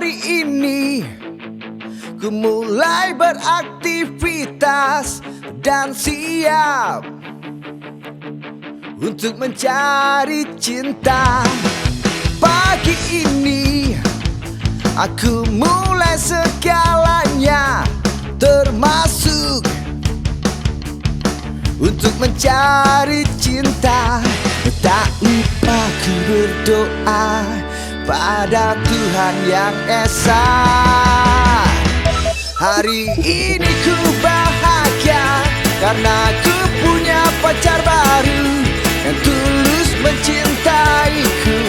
Hari ini ku mulai beraktivitas dan siap untuk mencari cinta. Pagi ini aku mulai segalanya, termasuk untuk mencari cinta. Tak lupa ku berdoa pada Tuhan yang Esa. Hari ini ku bahagia karena ku punya pacar baru yang tulus mencintaiku,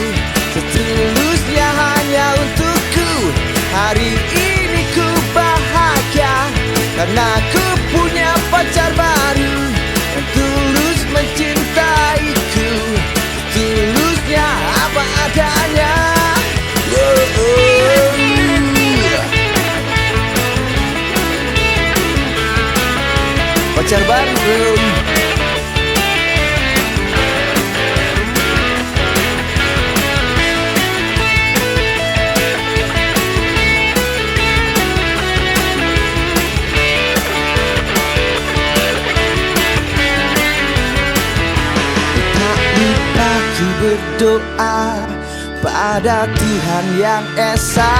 setulusnya hanya untukku. Hari ini ku bahagia karena ku punya pacar baru yang tulus mencintaiku, setulusnya apa adanya. Pacar baru. Tak lupa ku berdoa pada Tuhan yang Esa.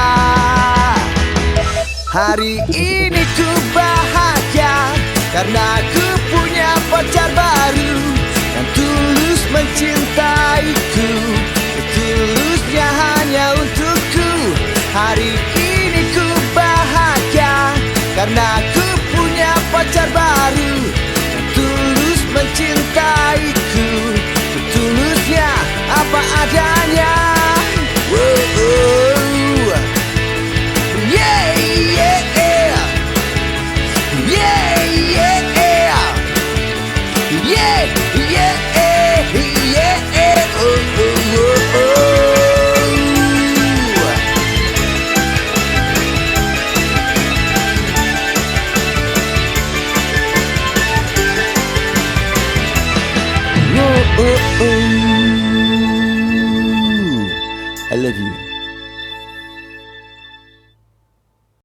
Hari ini ku bahagia karena ku punya pacar baru yang tulus mencintaiku, setulusnya hanya untukku. Hari ini ku bahagia karena ku punya pacar baru yang tulus mencintaiku, setulusnya apa adanya. Oh, oh, oh.